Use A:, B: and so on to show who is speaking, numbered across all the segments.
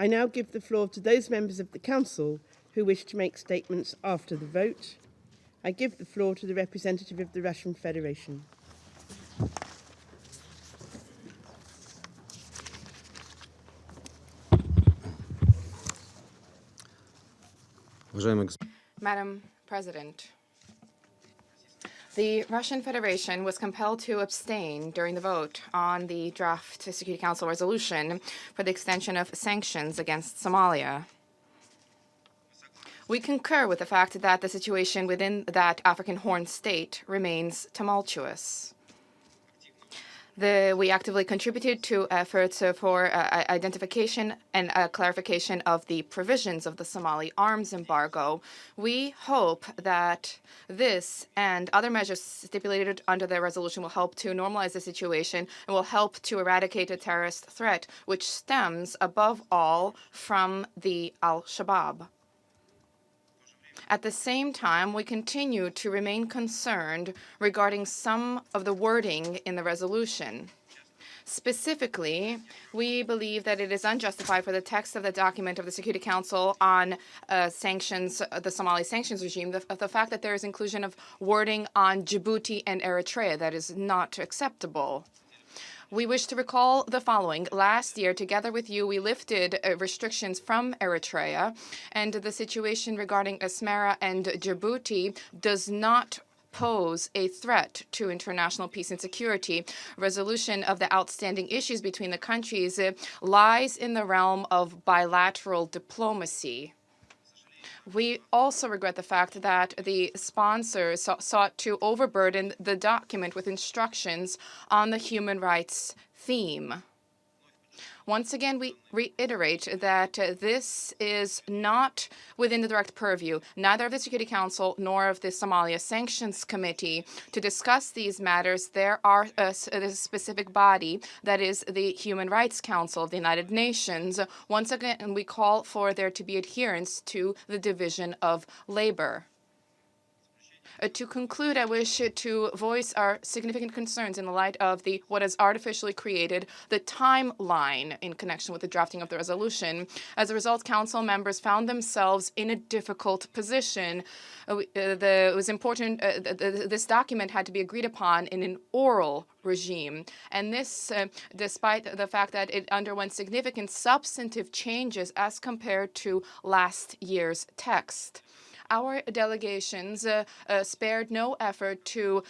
A: I now give the floor to those members of the Council who wish to make statements after the vote. I give the floor to the representative of the Russian Federation.
B: Madam President, the Russian Federation was compelled to abstain during the vote on the draft Security Council resolution for the extension of sanctions against Somalia. We concur with the fact that the situation within that African Horn state remains tumultuous. We actively contributed to efforts for identification and clarification of the provisions of the Somali arms embargo. We hope that this and other measures stipulated under the resolution will help to normalize the situation and will help to eradicate a terrorist threat, which stems above all from the Al-Shabaab. At the same time, we continue to remain concerned regarding some of the wording in the resolution. Specifically, we believe that it is unjustified for the text of the document of the Security Council on sanctions, the Somali sanctions regime, the fact that there is inclusion of wording on Djibouti and Eritrea that is not acceptable. We wish to recall the following. Last year, together with you, we lifted restrictions from Eritrea, and the situation regarding Asmara and Djibouti does not pose a threat to international peace and security. Resolution of the outstanding issues between the countries lies in the realm of bilateral diplomacy. We also regret the fact that the sponsors sought to overburden the document with instructions on the human rights theme. Once again, we reiterate that this is not within the direct purview, neither of the Security Council nor of the Somalia Sanctions Committee. To discuss these matters, there are a specific body, that is the Human Rights Council of the United Nations. Once again, we call for there to be adherence to the division of labor. To conclude, I wish to voice our significant concerns in the light of what is artificially created, the timeline in connection with the drafting of the resolution. As a result, Council members found themselves in a difficult position. It was important, this document had to be agreed upon in an oral regime. And this, despite the fact that it underwent significant substantive changes as compared to last year's text. Our delegations spared no effort to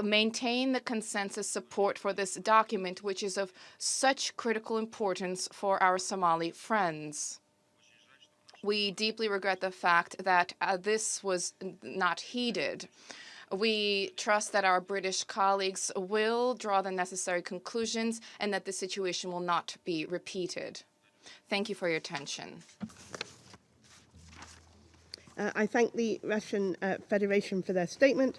B: maintain the consensus support for this document, which is of such critical importance for our Somali friends. We deeply regret the fact that this was not heeded. We trust that our British colleagues will draw the necessary conclusions and that the situation will not be repeated. Thank you for your attention.
A: I thank the Russian Federation for their statement.